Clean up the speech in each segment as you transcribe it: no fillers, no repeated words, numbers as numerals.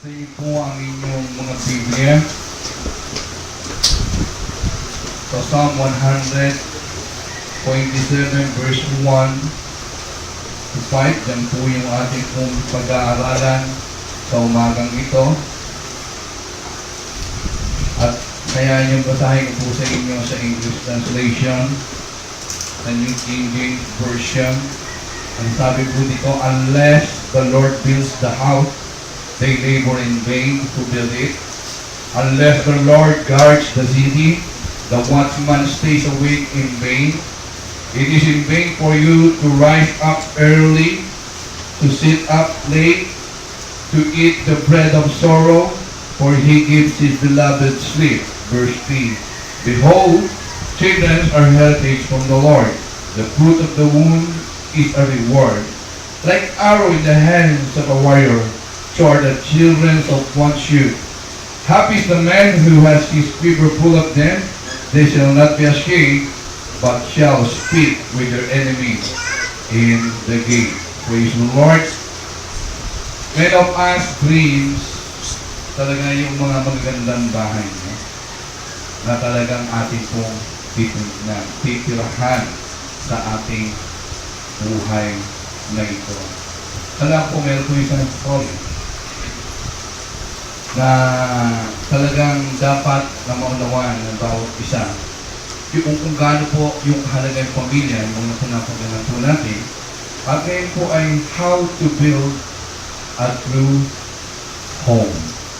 Tingin po ang inyong mga Biblia sa Psalm 127 verse 1 to 5. Yan po yung ating pong pag-aaralan sa umagang ito. At kaya yung basahin ko po sa inyo sa English translation, sa New King James Version. Ang sabi po dito, unless the Lord builds the house, they labor in vain to build it. Unless the Lord guards the city, the watchman stays awake in vain. It is in vain for you to rise up early, to sit up late, to eat the bread of sorrow, for he gives his beloved sleep. Verse 3. Behold, children are heritage from the Lord. The fruit of the womb is a reward. Like arrow in the hands of a warrior, so are the children of one's youth. Happy is the man who has his quiver full of them. They shall not be ashamed, but shall speak with their enemies in the gate. Praise the Lord. Many of us dreams talaga yung mga magagandang bahay, no? Na talagang ating pong titirahan sa ating buhay na ito. Alam ko, meron po isang story na talagang dapat na maunawaan ng bawat isa. Yung kung gaano po yung kahalagang pamilya, yung mga pinapagalan po natin, at ngayon po ay how to build a true home.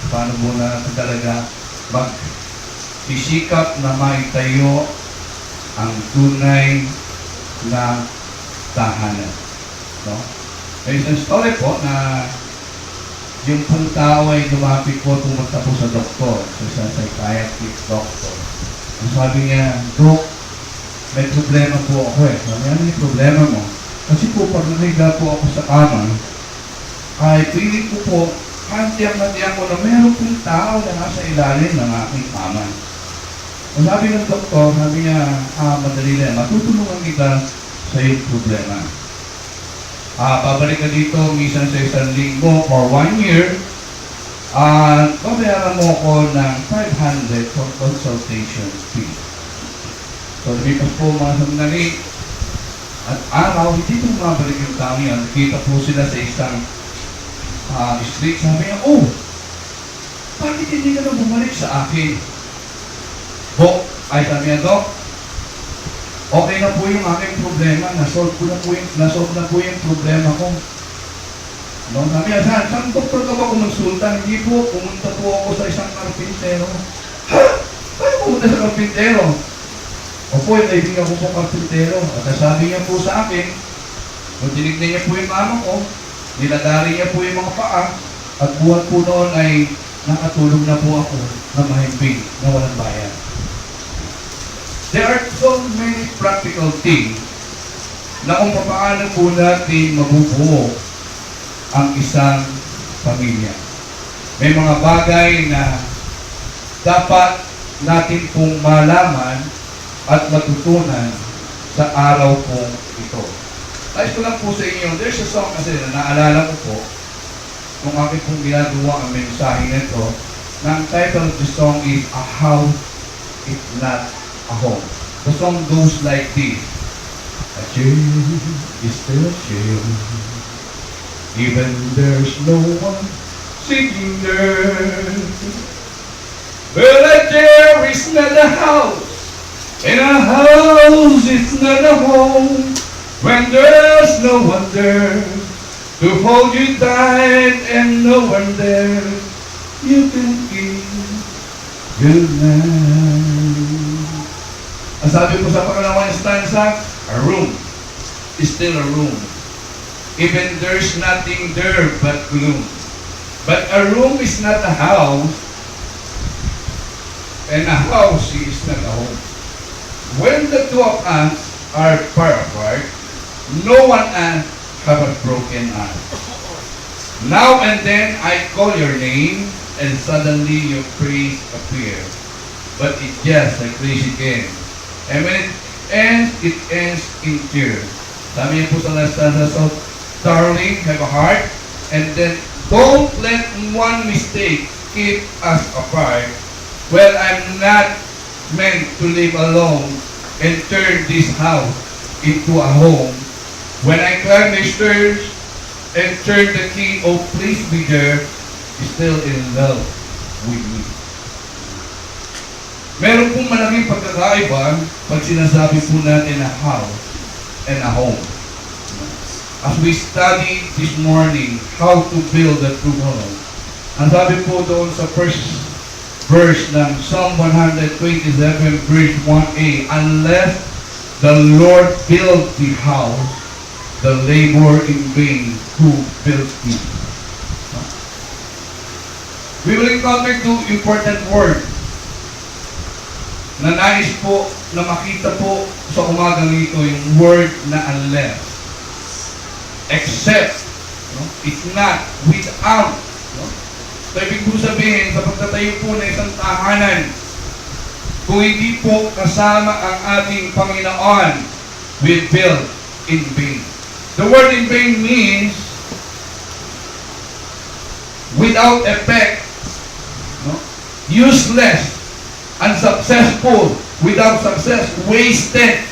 Paano mo na talaga magsisikap na maitayo ang tunay na tahanan. No? May isang story po na yung pong tao ay lumapit po pumunta po sa doktor, sa psychiatrist doctor. Ang sabi niya, Dok, may problema po ako eh. Sabi niya, ano yung problema mo? Kasi po pag nahiga po ako sa kama, ay piling ko po, hantiyang ko na meron pong tao na nasa ilalim ng aking kama. Ang sabi ng doktor, sabi niya, madali lang, matutulungan kita sa iyong problema. Babalik ka dito minsan sa isang linggo or 1 year, babayaran mo ko ng 500 for consultation fee. So, lumipas po mga sandali at araw, hindi po mabalik yung tao yan. Kita po sila sa isang street. Sabi niya, oh, bakit hindi ka na bumalik sa akin? Dok, ay sabi niya, Dok, okay na po yung aking problema. Nasolve na po yung problema ko. No? Sabi niya, saan doktor ka ba kumonsulta? Hindi po, pumunta po ako sa isang karpintero. Ha? Paano pumunta sa karpintero? Opo, naibigan ko po karpintero. At sabi niya po sa akin, kung tinignan niya po yung mama ko, nilagari niya po yung mga paa, at buwan po noon ay nakatulog na po ako na mahimbing na walang bayan. There are so many practical things na kung paano po natin mabubuo ang isang pamilya. May mga bagay na dapat natin pong malaman at matutunan sa araw pong ito. Ayos ko lang po sa inyo, there's a song kasi na naalala ko po kung aking pong ginagawa ang mensahe nito. Ang title of the song is A House Is Not a Home. The song goes like this. A chair is still a chair, even there's no one sitting there. But a chair is not a house, and a house is not a home, when there's no one there to hold you tight and no one there you can give good night. Ang sabi ko sa pangalawang stanza, a room is still a room, even there's nothing there but gloom. But a room is not a house, and a house is not a home. When the two of us are far apart, no one else have a broken heart. Now and then I call your name, and suddenly your praise appears. But it's just a crazy game. And when it ends in tears. Sabi niya po sa last stanza, so darling, have a heart, and then Don't let one mistake keep us apart. Well, I'm not meant to live alone and turn this house into a home. When I climb the stairs and turn the key, oh please be there, still in love with me. Meron pong malaking pagkakaiba pag sinasabi po natin na house and a home. As we study this morning how to build a true home, ang sabi po doon sa first verse ng Psalm 127 verse 1a, unless the Lord build the house, the labor in vain who built it. We will encounter two important words na nais po na makita po sa umagang ito, yung word na unless. Except, no? It's not, without. No? So, ibig po sabihin, sa pagtatayo po ng isang tahanan, kung hindi po kasama ang ating Panginoon, we build in vain. The word in vain means without effect, no? Useless, unsuccessful, without success, wasted.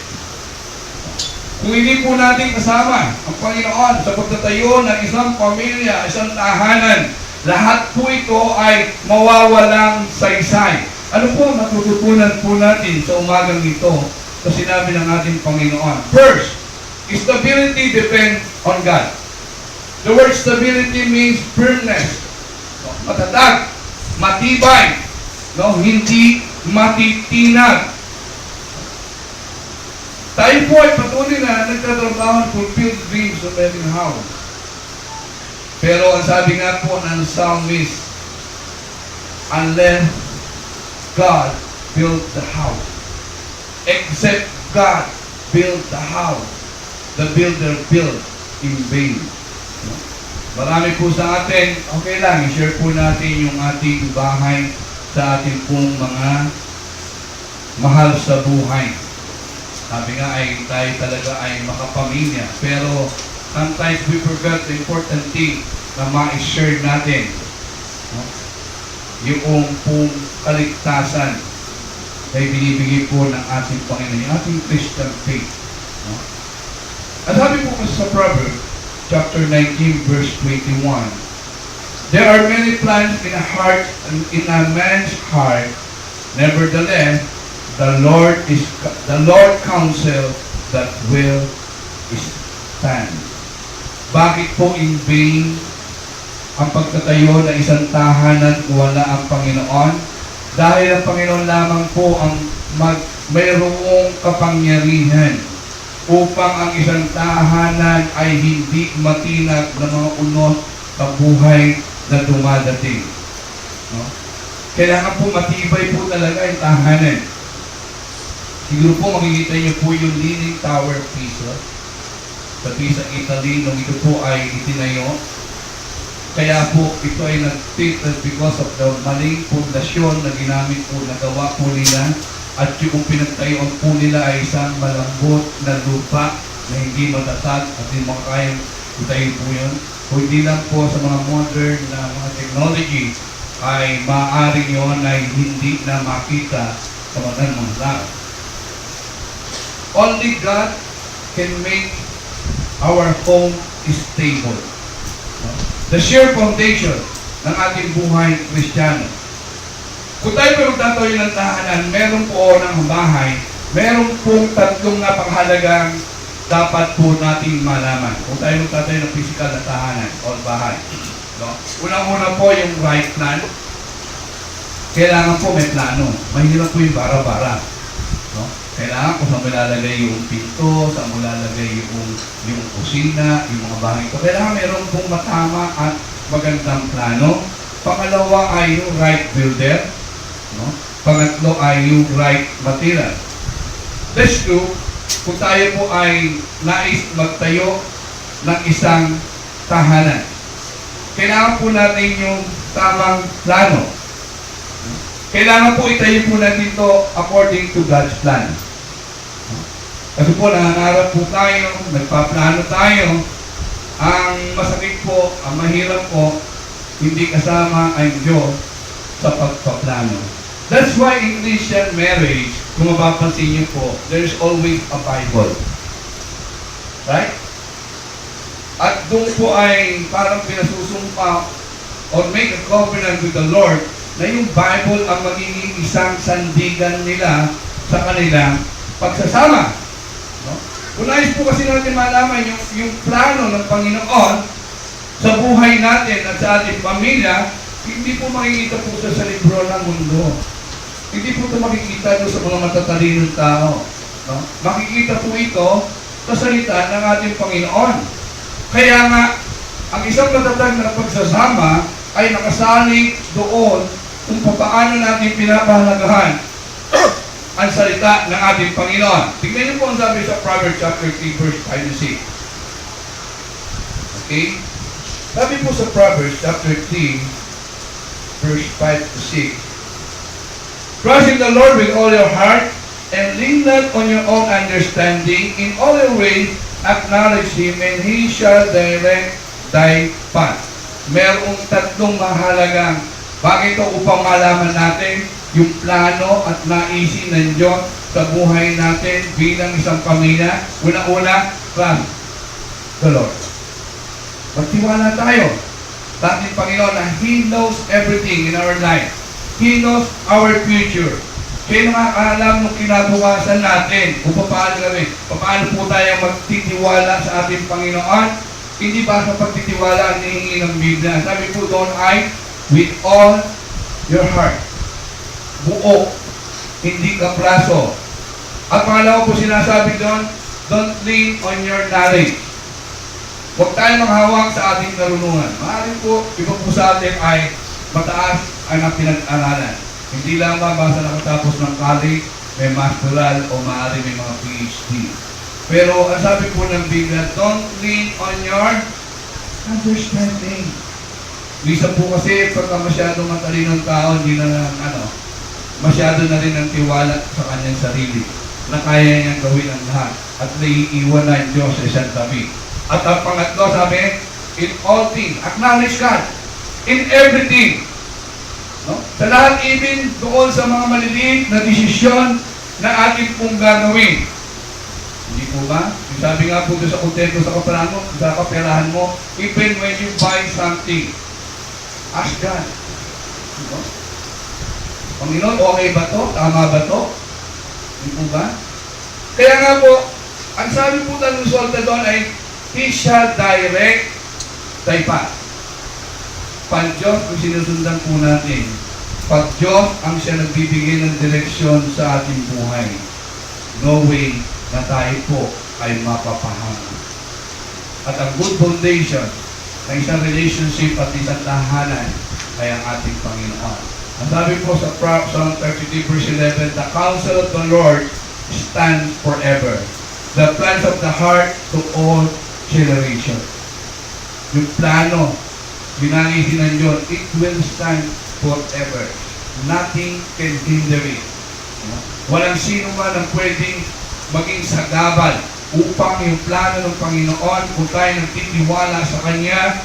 Kung hindi po natin kasama ang Panginoon sa pagtatayo ng isang pamilya, isang tahanan, lahat po ito ay mawawalang saysay. Ano po matututunan po natin sa umagang ito sa sinabi ng ating Panginoon? First, stability depends on God. The word stability means firmness. Matatag, matibay, no? Hindi matitinag. Tayo po ay patuloy na nagtatrabaho to fulfill dreams of having a house. Pero ang sabi nga po ng psalmist, unless God built the house, except God built the house, the builder built in vain. Marami po sa atin, okay lang, i-share po natin yung ating bahay sa ating pong mga mahal sa buhay. Sabi nga ay tayo talaga ay makapamilya. Pero sometimes we forgot the important thing na ma-share natin. No? Yung pong kaligtasan ay binibigay po ng ating Panginoon, yung ating Christian faith. No? At sabi po kasi sa Proverbs, chapter 19, verse 21, there are many plans in a heart and in a man's heart, nevertheless, the Lord counsel that will stand. Bakit po in vain ang pagtatayo ng isang tahanan kung wala ang Panginoon? Dahil ang Panginoon lamang po ang mayroong kapangyarihan upang ang isang tahanan ay hindi matinag ng mga unos sa buhay na dumadating. No? Kailangan po matibay po talaga yung tahanan. Siguro po makikita niyo po yung Leaning Tower Pisa. Sa Pisa, Italy, nung ito po ay itinayo. Kaya po ito ay nag-tilted because of the maling pundasyon na ginamit po, nagawa po nila. At yung pinagtayuan po nila ay isang malambot na lupa na hindi matatag at hindi makakayang itayo po yun. Kung hindi lang po sa mga modern na mga technology ay maaaring yun ay hindi na makita sa mga tao. Only God can make our home stable. The sure foundation ng ating buhay Kristiyano. Kung tayo po magtatayo ng tahanan, meron po ng bahay, meron pong tatlong napakahalagang dapat po nating malaman. Kung tayo magtatayo ng physical na tahanan o bahay. No? Unang-una po yung right plan. Kailangan po may plano. Mahirap po yung bara-bara. No? Kailangan kung saan mo lalagay yung pinto, saan mo lalagay yung kusina, yung mga bahay ko. Kailangan meron pong matama at magandang plano. Pangalawa ay yung right builder. No? Pangatlo ay yung right material. Let's do, kung tayo po ay nais magtayo ng isang tahanan, kailangan po natin yung tamang plano. Kailangan po itayo po natin ito according to God's plan. Kasi po nangangarap po tayo, nagpaplano tayo. Ang masakit po, ang mahirap po, hindi kasama ang Diyos sa pagpaplano. That's why in Christian marriage, kung mapapansin niyo po, there's always a Bible. Right? At doon po ay parang pinasusumpa or make a covenant with the Lord na yung Bible ang magiging isang sandigan nila sa kanilang pagsasama. No? Kung nais po kasi natin malaman yung plano ng Panginoon sa buhay natin at sa ating pamilya, hindi po makikita po sa libro ng mundo. Hindi po ito makikita doon sa mga matatalinong tao. No? Makikita po ito sa salita ng ating Panginoon. Kaya nga, ang isang matatag na pagsasama ay nakasalig doon kung paano natin pinapahalagahan ang salita ng ating Panginoon. Tingnan niyo po ang sabi sa Proverbs chapter 3, verse 5 to 6. Okay? Sabi po sa Proverbs chapter 3, verse 5 to 6. Trust in the Lord with all your heart and lean not on your own understanding. In all your ways, acknowledge Him and He shall direct thy path. Merong tatlong mahalagang bagay ito upang malaman natin yung plano at naisin ng Diyos sa buhay natin bilang isang pamilya. Una-una, trust the Lord. Magtiwala tayo sa ating Panginoon na He knows everything in our life. He knows our future. Siya nakakaalam ng kinabukasan natin kung paano po tayo magtitiwala sa ating Panginoon. Hindi ba sa pagtitiwala ang hihingi ng Biblia? Sabi po doon ay, with all your heart. Buo. Hindi ka praso. At pangalawa po sinasabi doon, don't lean on your knowledge. Huwag tayo manghawak sa ating karunungan. Maaaring po, iba po sa atin ay mataas ang pinag-aralan. Hindi lang ba basta nakatapos ng college, may masteral o maaari may mga PhD. Pero ang sabi po ng Biblia, don't lean on your understanding. Lisa po kasi pagka masyadong matalinong tao, hindi na masyado na rin ang tiwala sa kanyang sarili na kaya niyang gawin ang lahat at naiiwan na ang Diyos sa isang tabi. At ang pangatlo sabi, in all things, acknowledge God in everything. No? Sa lahat, even doon sa mga maliliit na desisyon na ating pong gagawin. Hindi po ba? Yung sabi nga po doon sa kontento sa kaperahan mo, sa kaperahan mo, even when you buy something, ask God. No? Panginoon, okay ba to? Tama ba to? Hindi po ba? Kaya nga po, ang sabi po ng resulta doon ay, He shall direct thy path. Pag-Diyos, kung sinusundan po natin, pag-Diyos ang siya nagbibigay ng direksyon sa ating buhay. No way na tayo po ay mapapahamak. At ang good foundation ng isang relationship at isang tahanan ay ang ating Panginoon. Ang sabi po sa Psalm 33 verse 11, the counsel of the Lord stands forever. The plans of the heart to all generations. Yung plano, ginanisin ng Diyos, it will stand forever. Nothing can hinder it. Walang sino man ang pwedeng maging sagabal upang yung plano ng Panginoon, kung tayo nagtitiwala sa Kanya,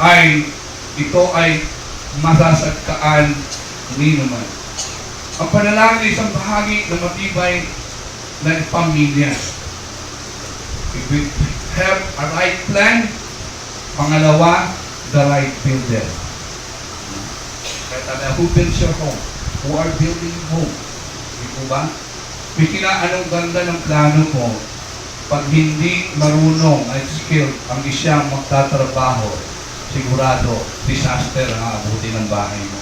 ay ito ay masasagkaan ni naman. Ang panalangin ay isang bahagi ng matibay ng pamilya. If we have a right plan, pangalawa, the right builder. Kaya tabi, who builds your home? Who are building home? Di po ba? Anong ganda ng plano ko, pag hindi marunong at skilled ang isang magtatrabaho, sigurado, disaster ang aabuti ng bahay mo.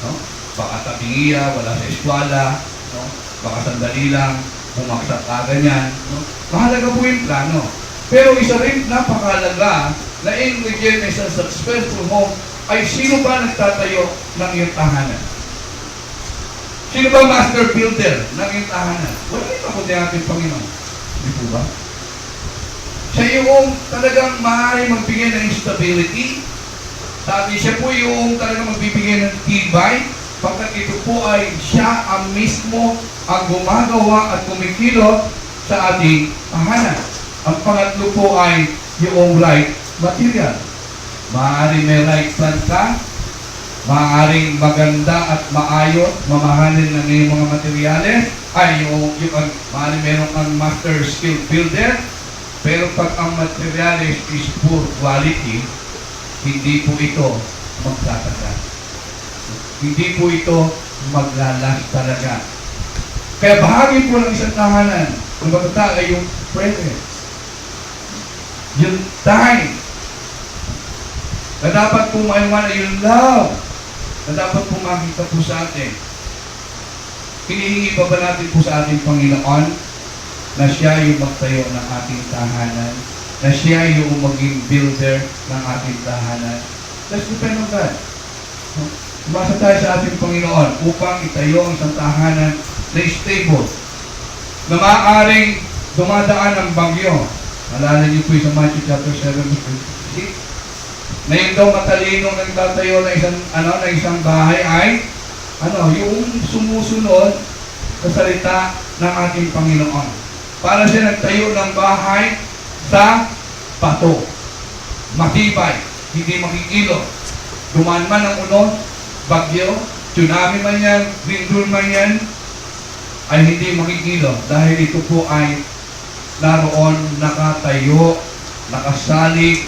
No? Baka tabingiya, wala sa eskwala, no? Baka sandali lang, bumaksak ka ganyan. No? Mahalaga po yung plano. Pero isa rin napakalaga na ingredient ng isang successful home ay sino ba nagtatayo ng iyong tahanan? Sino ba master builder ng iyong tahanan? Wala ito kundi ating Panginoon. Di po ba? Siya yung talagang maaari magbigay ng stability. Sabi siya po yung talagang magbibigay ng tibay. Pagkat ito po ay siya ang mismo ang gumagawa at kumikilot sa ating tahanan. Ang pangatlo po ay yung right material. Maaaring may right plan ka, maaaring maganda at maayos, mamahalin ng iyong mga materyales, maaaring meron kang master skill builder, pero pag ang materyales is poor quality, hindi po ito magtatagal. Hindi po ito maglalas talaga. Kaya bahagi po ng isang tahanan, kung magtatagal ay yung presence. Yung time. Na dapat po maiwan ay yung love. Na dapat po makita po sa atin. Hinihingi pa ba natin po sa ating Panginoon na siya yung magtayo ng ating tahanan, na siya yung maging builder ng ating tahanan? Let's depend on God. Umasa tayo sa ating Panginoon upang itayo ang isang tahanan na stable, na maaaring dumadaan ng bagyo. Alala niyo po sa Matthew chapter 7, verse 6. Na yung daw matalino nagtatayo ng isang bahay ay yung sumusunod sa salita ng ating Panginoon. Para siya nagtayo ng bahay sa bato. Matibay, hindi makikilo. Dumaan man ang unos, bagyo, tsunami man yan, lindol man yan, ay hindi makikilo. Dahil ito po ay naroon nakatayo, nakasalik,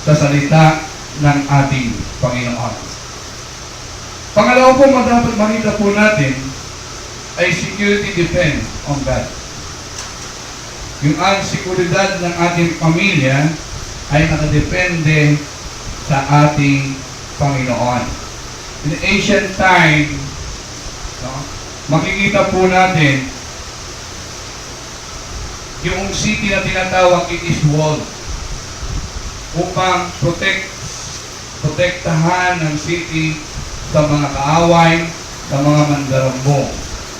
sa salita ng ating Panginoon. Pangalawa po dapat makita po natin ay security depends on God. Yung ang seguridad ng ating pamilya ay nakadepende sa ating Panginoon. In ancient time, makikita po natin yung city na tinatawag it is walled upang protektahan ng city sa mga kaaway, sa mga mandarambong.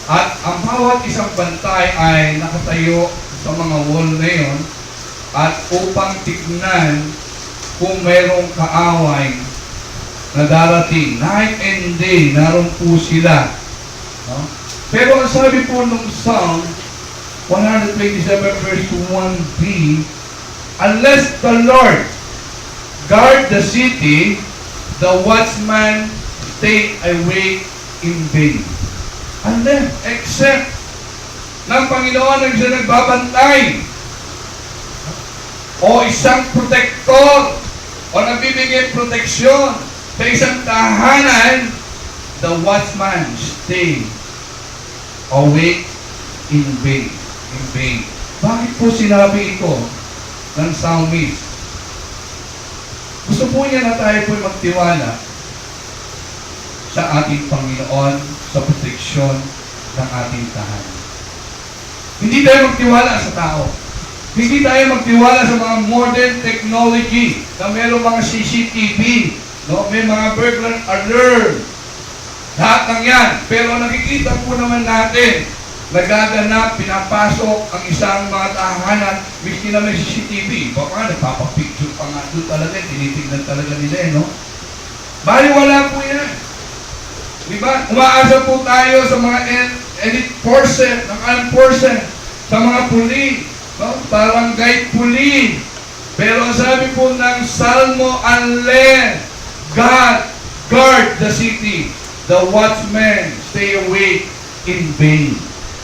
At ang bawat isang bantay ay nakatayo sa mga wall na yun at upang tignan kung mayroong kaaway na darating. Night and day, naroon po sila. Pero ang sabi po nung Psalm 127 verse 1b, unless the Lord guard the city, the watchman stay awake in vain. Unless, except ng Panginoon ang siya nagbabantay o isang protector o nagbibigay proteksyon sa isang tahanan, the watchman stay awake in vain. In vain. Bakit po sinabi ito ng psalmist? Gusto po niya na tayo po magtiwala sa ating Panginoon sa proteksyon ng ating tahanan. Hindi tayo magtiwala sa tao. Hindi tayo magtiwala sa mga modern technology na mayroong mga CCTV, may mga burglar alert. Lahat ng yan. Pero nakikita po naman natin, nagaganap, pinapasok ang isang mga tahanan, miski na may CCTV. Baka nga, nagpapapicture pa nga doon talaga, tinitignan talaga nila, Baliwala po yan. Diba? Umaasa po tayo sa mga elite forces, ng armed forces, sa mga puli, barangay puli. Pero ang sabi po ng Salmo, unless God guard the city, the watchmen stay awake in vain.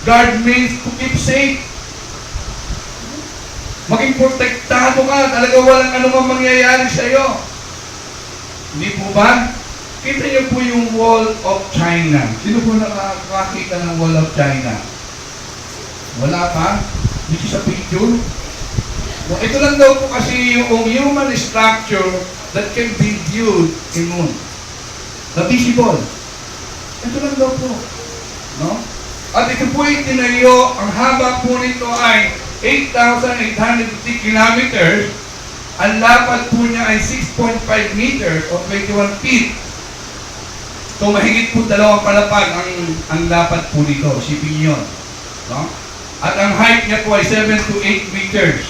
Guard means to keep safe. Maging protektado ka, talaga walang anumang mangyayari sa iyo. Hindi po ba? Kita niyo po yung Wall of China. Sino po nakakita ng Wall of China? Wala pa? Hindi sa picture? Ito lang daw po kasi yung human structure that can be viewed in moon. Na visible. Ito lang daw po. At ito po yung tinayo, ang haba po nito ay 8,850 kilometers. Ang lapad po niya ay 6.5 meters o 21 feet. So mahigit po 2 palapag ang lapad po nito. Isipin niyo yun. At ang height niya po ay 7 to 8 meters.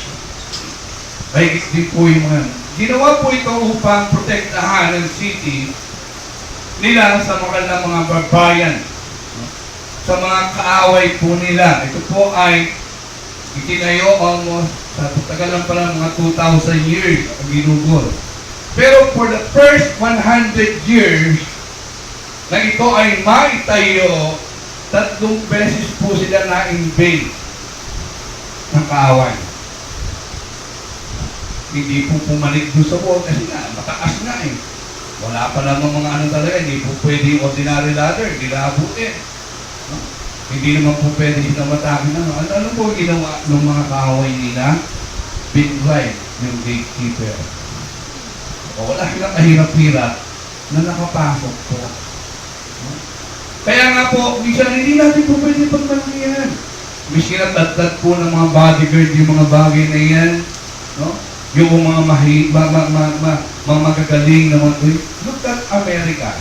Mahigit din po yung mga. Ginawa po ito upang protektahan ang city nila sa mga barbarian. Sa mga kaaway po nila. Ito po ay itinayo almost sa tagal lang pala mga 2,000 years ang ginugol. Pero for the first 100 years, na ito ay maitayo, 3 beses po sila na-invade ng kaaway. Hindi po pumalit doon sa wall kasi nga, mataas nga eh. Wala pa namang mga ano talaga, hindi po pwede yung ordinary ladder, hindi naabutin. No? Hindi naman po pwede sila matake na. Ano po ginawa ng mga kaaway nila? Binglay yung gatekeeper. O wala silang kahirap-hirap na nakapasok po. No? Kaya nga po, minsan hindi natin po pwede pagmalihan. Miski na tatlat po ng mga bodyguard yung mga bagay na yan. No? Yung mga mga magagaling na mga... Look at America.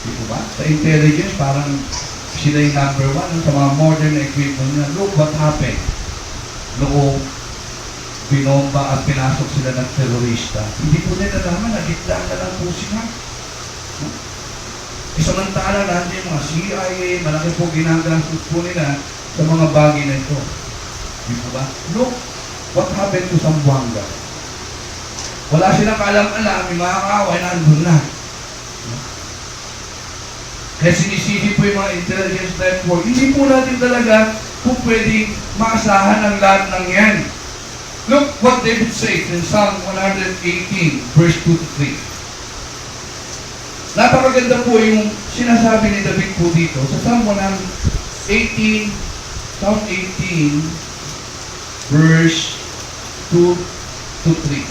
Di ba? Sa intelligence, parang sila yung number 1 sa mga modern equipment na. Look what happened. Noong binomba at pinasok sila ng terorista. Hindi po nila naman, nagitlaan na lang po sila. Samantala nandiyan yung mga CIA, malaki po ginagastos po nila sa mga bagay na ito. Di ba? Look what happened to Zamboanga. Wala silang kaalam-alam, yung mga kaaway nandun na. Kaya sinisisi po yung mga intelligence network. Hindi po natin talaga po pwedeng maasahan ang lahat ng yan. Look what David says in Psalm 118, verse 2 to 3. Napakaganda po yung sinasabi ni David po dito. Sa Psalm 18, verse 2 to 3.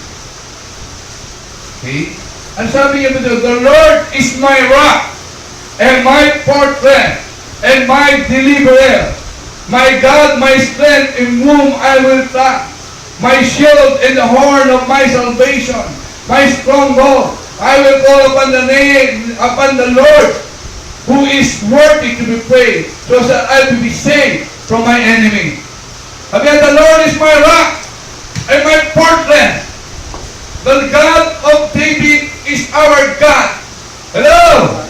Okay? Ang sabi niya dito, the Lord is my rock, and my fortress, and my deliverer, my God, my strength, in whom I will trust, my shield and the horn of my salvation, my stronghold. I will call upon the Lord, who is worthy to be praised, so that I will be saved from my enemy. Again, the Lord is my rock and my fortress. The God of David is our God. Hello!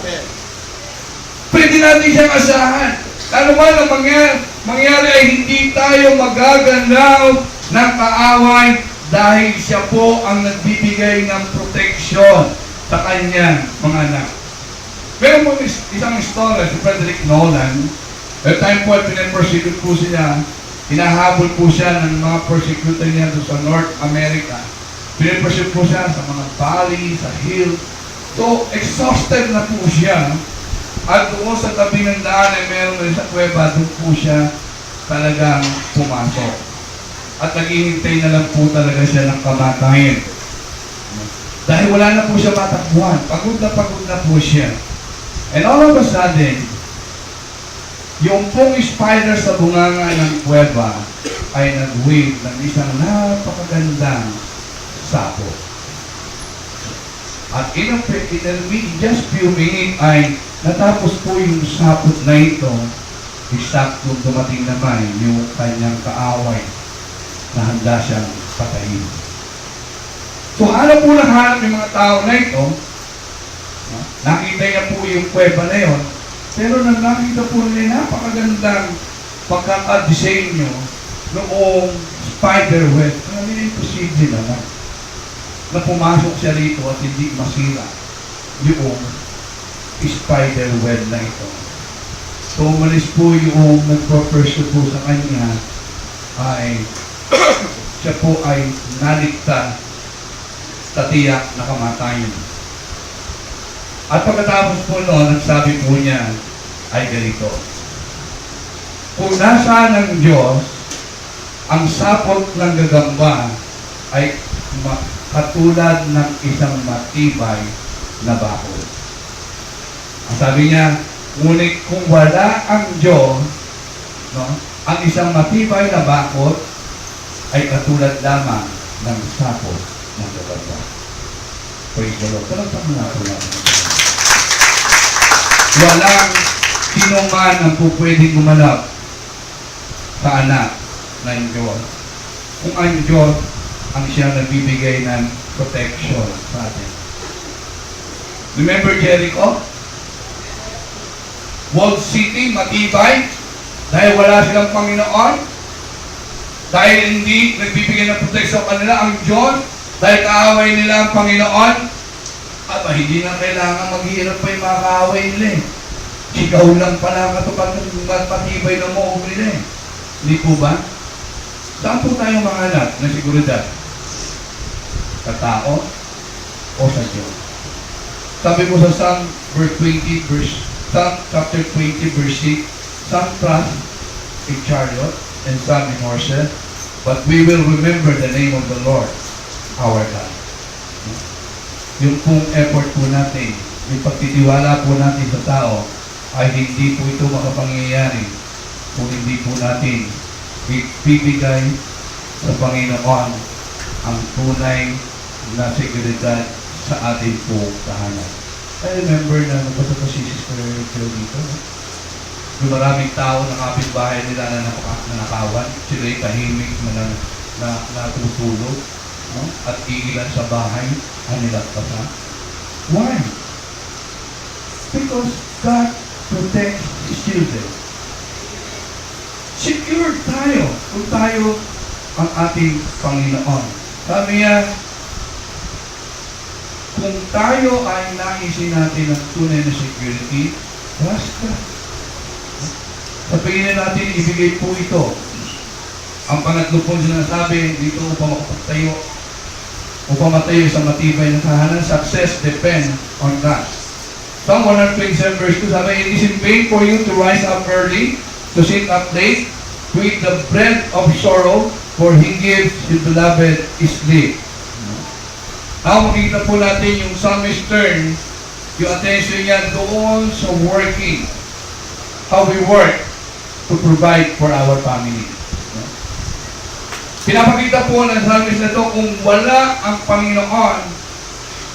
Pwede natin siyang asahan. Ano man ang mangyari ay hindi tayo magaganaw ng kaaway dahil siya po ang nagbibigay ng proteksyon sa kanyang mga anak. Meron po isang story si Frederick Nolan. At time po ay pinapersecute po siya. Hinahabol po siya ng mga persecutor niya doon sa North America. Pinapersecute po siya sa mga valley, sa hill. So, exhausted na po siya. At doon sa tabi ng daan ay meron rin sa kuweba, doon po siya talagang pumasok. At naghihintay na lang po talaga siya ng kamatayan. Dahil wala na po siya matakbuhan. Pagod na po siya. And all of a sudden, yung pong spider sa bunganga ng kuweba ay nag-wave ng isang napakagandang sapo. At in just few minutes ay natapos po yung sapot na ito. Exactly dumating naman yung kanyang kaaway na handa siyang patayin. So hanap po ng hanap yung mga tao na ito. Nakita niya po yung kuweba na yun. Pero nang nakita po nila napakagandang pagkakadesenyo noong spider web. Ano yung imposible naman na pumasok siya rito at hindi masira yung spider web na ito. So umalis po yung nagpo-pursue po sa kanya ay siya po ay naligtas sa tiyak na kamatayan. At pagkatapos po noon, nagsabi po niya ay ganito. Kung nasaan ng Diyos, ang sapot ng gagamba ay katulad ng isang matibay na bakod. Ang sabi niya, ngunit kung wala ang Diyos, no, ang isang matibay na bakod ay katulad lamang ng sapot ng gagamba. Praise the Lord. Talagang mga po natin. Walang sino man ang pupwedeng gumanap sa anak ng Diyos. Kung ang Diyos ang siyang nagbibigay ng protection sa atin. Remember Jericho? Walled city, matibay, dahil wala silang Panginoon, dahil hindi nagbibigay ng protection sa kanila ang Diyos, Dahil kaaway nila ang Panginoon, hindi na kailangan maghihirap pa yung mga kaaway nila eh. Ikaw lang pala katupad ng matibay ng moob nila eh. Hindi po ba? Saan po tayo mahanap ng seguridad? Sa tao o sa Diyos? Sabi po sa Psalm chapter 20 verse 6, some trust in chariot and some in horses, but we will remember the name of the Lord, our God. Yung pong effort po natin, yung pagtitiwala po natin sa tao, ay hindi po ito makapangyayari kung hindi po natin ibibigay sa Panginoon ang tunay na seguridad sa ating pong tahanan. I remember na nagpasa ko si Sister Joe dito. Yung maraming tao na kapitbahay nila na nanakawan, sila'y tahimik na natutulog, no? At iilan sa bahay ang nilagpasan. Why? Because God protects His children. Secure tayo kung tayo ang ating Panginoon. Sabi niya, kung tayo ay naisin natin ng tunay na security, basta. Sabihin natin, ibigay po ito. Ang pangatlo po sinasabi, dito upang makapagtayo, upang matayo sa matibay na tahanan, success depends on God. Psalm 127 verse 2, sabi, it is in vain for you to rise up early, to sit up late, to eat the bread of sorrow, for He gives His beloved sleep. Now, makikita po natin yung psalmist turn, yung attention niya doon sa working. How we work to provide for our family. Pinapakita po ng psalmist na ito kung wala ang Panginoon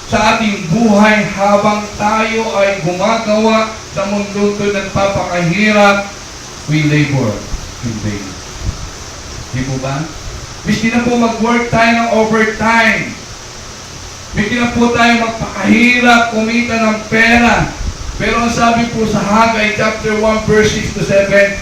sa ating buhay habang tayo ay gumagawa sa mundo ito nagpapakahirap, we labor in vain. Di po ba? Miski na po mag-work tayo ng overtime, miski na po tayo magpakahirap kumita ng pera, pero ang sabi po sa Haggai chapter 1 verse 6 to 7,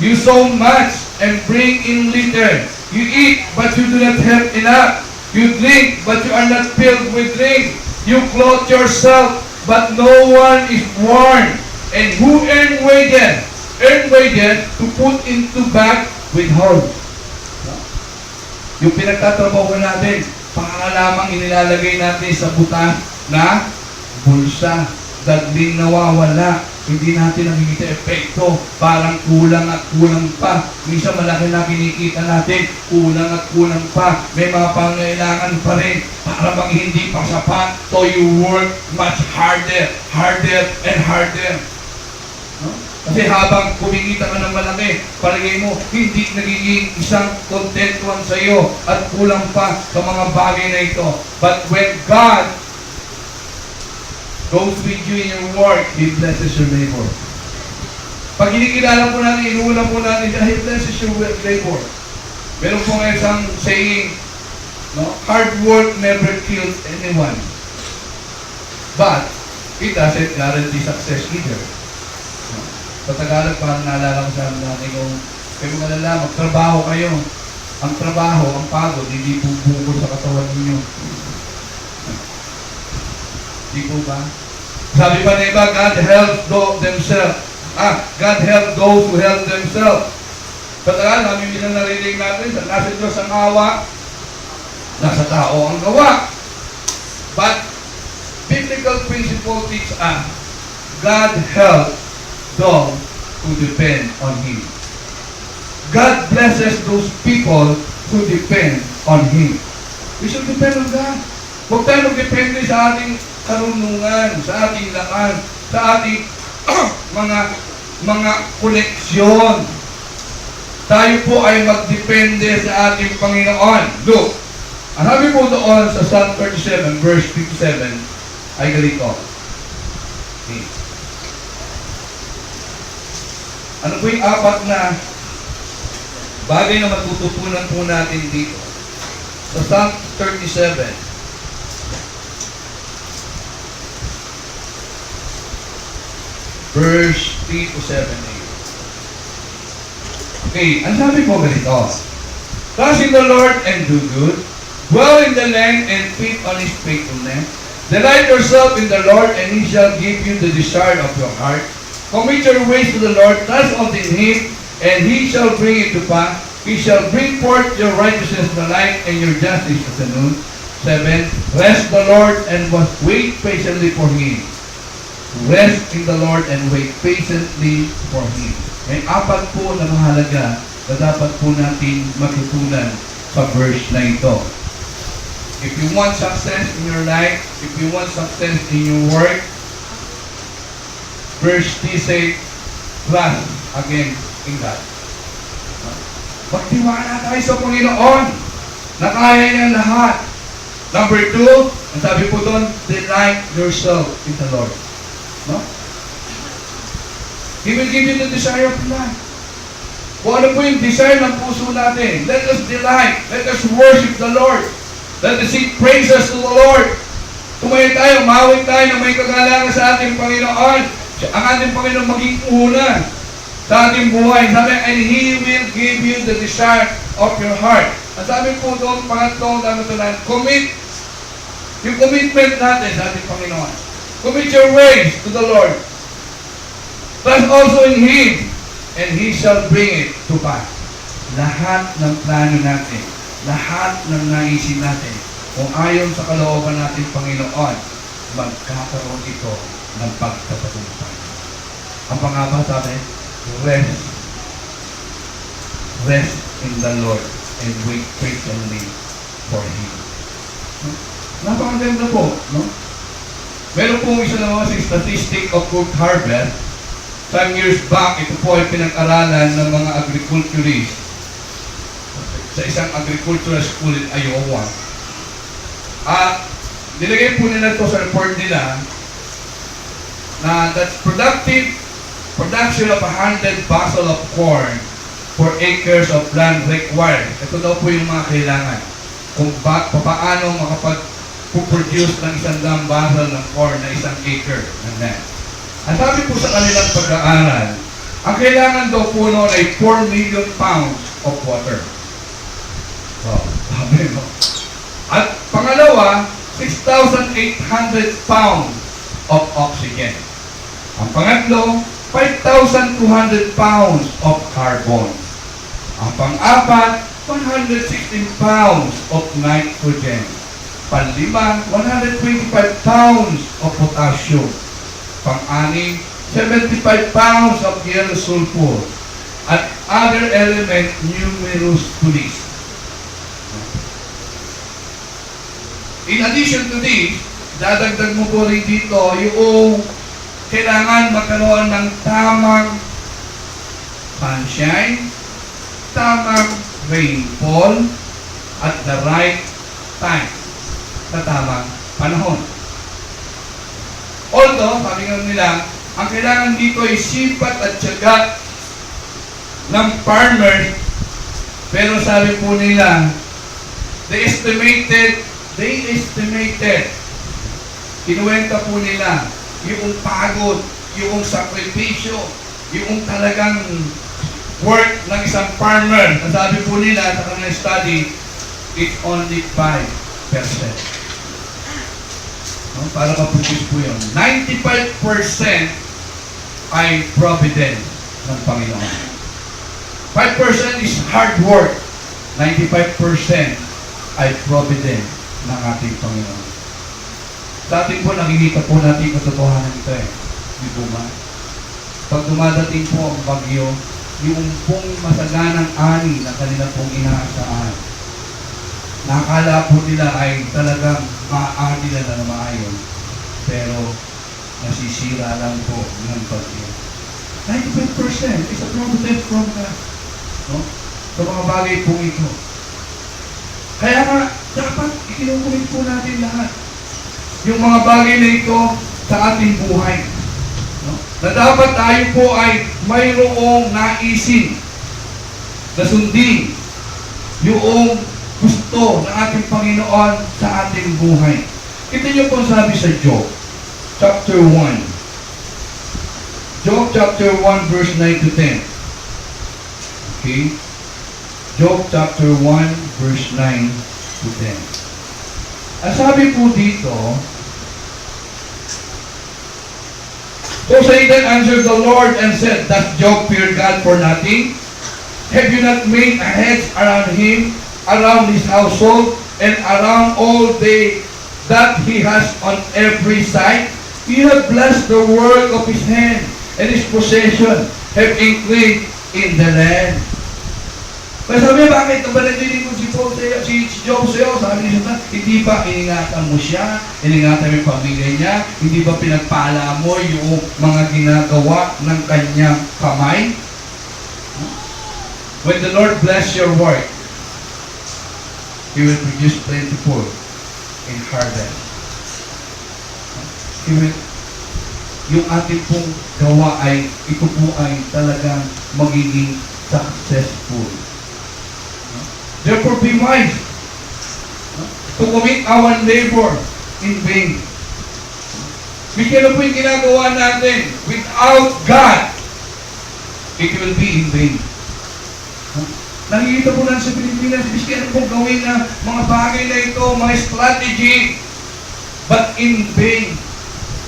you sow much and bring in little. You eat, but you do not have enough. You drink, but you are not filled with drink. You clothe yourself, but no one is warm. And who earn wages? Earn wages to put into bag with holes. Yung pinagtatrabaho natin, para lamang inilalagay natin sa butas na bulsa. Dagling nawawala. Hindi natin nakikita epekto. Parang kulang at kulang pa. Minsan malaki na kinikita natin. Kulang at kulang pa. May mga pangailangan pa rin. Para bang hindi pa sapat. So you work much harder, and harder. No? Kasi habang kumikita ka ng malaki, palagay mo, hindi nagiging isang contentuan sa iyo at kulang pa sa mga bagay na ito. But when God goes with you in your work, He blesses your labor. Pag kinikilala po natin, inuuna po natin siya, He blesses your labor. Meron po nga isang saying, no? Hard work never kills anyone. But, it doesn't guarantee success either. No? Sa Tagalog, parang naalala ko sa natin kung kayo malala, magtrabaho kayo. Ang trabaho, ang pagod, hindi po bukol sa katawan ninyo. Di po ba? Sabi pa na iba, God helps themselves. God helps those who help themselves. Patagal, namin minsan narinig natin, nasa Diyos ang awa, nasa tao ang gawa. But, biblical principle teach us, God helps those who depend on Him. God blesses those people who depend on Him. We should depend on God. Huwag tayo magdepende sa ating karunungan, sa ating lakas, sa ating mga koleksyon. Tayo po ay magdepende sa ating Panginoon. Look, ang sabi po doon sa Psalm 37, verse 57, ay ganito. Okay. Ano po yung apat na bagay na matututunan po natin dito? Sa Psalm 37, verse 3 to 7. Okay, ang sabi po ganito, trust in the Lord and do good, Dwell in the land and feed on his faithfulness. Delight yourself in the Lord, and he shall give you the desire of your heart. Commit your ways to the Lord, trust in him, and he shall bring it to pass. He shall bring forth your righteousness in the light, and your justice as the noon. 7. Rest the Lord and wait patiently for him. Rest in the Lord and wait patiently for him. May apat po na mahalaga na dapat po natin matutunan sa verse na ito. If you want success in your life, if you want success in your work, verse 3 say, trust again in God. Magtiwala tayo sa Panginoon na kaya niya lahat. Number 2, ang sabi po doon, delight yourself in the Lord. No? He will give you the desire of life. Kung ano po yung desire ng puso natin, let us delight, let us worship the Lord. Let us sing praises to the Lord. Tumayo tayo, mawit tayo na may kagalangan sa ating Panginoon. Ang ating Panginoon maging una sa ating buhay. Sabi, and He will give you the desire of your heart. Ang sabi po doon, pangatlong dapat commit. Yung commitment natin sa ating Panginoon. Commit your ways to the Lord. Trust also in Him, and He shall bring it to pass. Lahat ng plano natin, lahat ng naisin natin, kung ayon sa kalooban natin, Panginoon, magkakaroon ito ng pagtatagumpay. Ang pangaba sabi, rest. Rest in the Lord and wait patiently for Him. Napakaganda po, no? Meron po isa na mga statistic of food harvest. Some years back, ito po ay pinag-aralan ng mga agriculturists sa isang agricultural school in Iowa. Nilagay po nila ito sa report nila na that's production of 100 bushel of corn for acres of land required. Ito daw po yung mga kailangan. Kung paano makapag-produce ng 100 bushel ng corn na 1 acre ng land. Ang sabi po sa kanilang pag-aaral, ang kailangan daw po noon ay 4 million pounds of water. So, sabi mo. At pangalawa, 6,800 pounds of oxygen. Ang pangatlo, 5,200 pounds of carbon. Ang pang-apat, 116 pounds of nitrogen. Panlima, 125 pounds of potassium. Pang-anim, 75 pounds of yellow sulfur. At other element, numerous to list. In addition to this, dadagdag mo po rin dito yung kailangan magkaroon ng tamang sunshine, tamang rainfall, at the right time, sa tamang panahon. Although, sabi nga nila, ang kailangan dito ay sipat at tiyaga ng farmer, pero sabi po nila, they estimated, kinuwenta po nila, yung pagod, yung sakripisyo, yung talagang work ng isang farmer, na sabi po nila sa kanilang study, it's only 5%. No? Para ma-produce po yun. 95% ay providence ng Panginoon. 5% is hard work. 95% ay providence ng ating Panginoon. Sa ating po, nakikita po natin katotohanan ito eh. Di po ba? Pag dumadating po ang bagyo, yung pong masaganang ani na kanila pong inaasahan, nakakala po nila ay talagang maaari nila na maayon, pero nasisira lang po ng bagyo. 95% is a providence from God. No? Sa mga bagay po ito. Kaya nga, dapat ikinukulit po natin lahat yung mga bagay na ito sa ating buhay. No? Na dapat tayo po ay mayroong naisin na sundin yung gusto ng ating Panginoon sa ating buhay. Ito niyo po sabi sa Job, chapter 1. Job chapter 1 verse 9 to 10. Okay? Job chapter 1 verse 9 to them. Ang sabi po dito, so Satan answered the Lord and said, does Job fear God for nothing? Have you not made a hedge around him, around his household, and around all that he has on every side? You have blessed the work of his hand, and his possession have increased in the land. Kaya sabi, bakit ba nagdinig mo si Job sa'yo? Sabi niya, hindi ba iningatan mo siya? Iningatan mo yung pamilya niya? Hindi ba pinagpala mo yung mga ginagawa ng kanyang kamay? When the Lord bless your work, He will produce plentiful in harvest. Yung ating pong gawa ay, ito po ay talagang magiging successful. Therefore, be wise to commit our labor in vain. Bigyan na po yung ginagawa natin. Without God, it will be in vain. Nakikita po lang sa Pilipinas, bigyan na po gawin na mga bagay na ito, mga strategy, but in vain.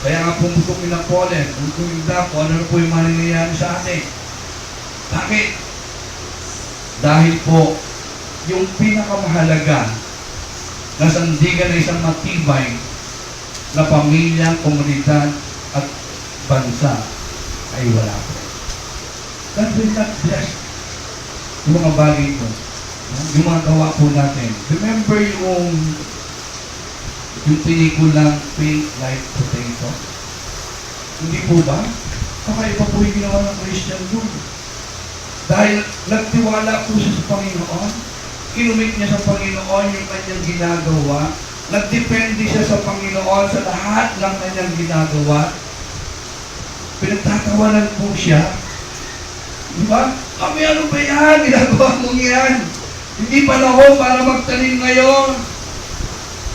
Kaya nga pumutok ng pollen, pumutok yung dako, ano na po yung mangyayari sa atin. Bakit? Dahil po, yung pinakamahalaga na sandigan na isang matibay na pamilya, komunidad at bansa ay wala po. God will not bless yung mga bagay ito. Yung mga gawa po natin. Remember yung pelikulang Pink Like Potato? Hindi po ba? Kakaiba po yung ginawa ng Christian doon. Dahil nagtiwala po siya sa Panginoon, kinumit niya sa Panginoon yung kanyang ginagawa, nagdepende siya sa Panginoon sa lahat ng kanyang ginagawa, pinagtatawanan po siya. Diba? Kami, ano ba yan? Ginagawa mong yan. Hindi panahon para magtanim ngayon.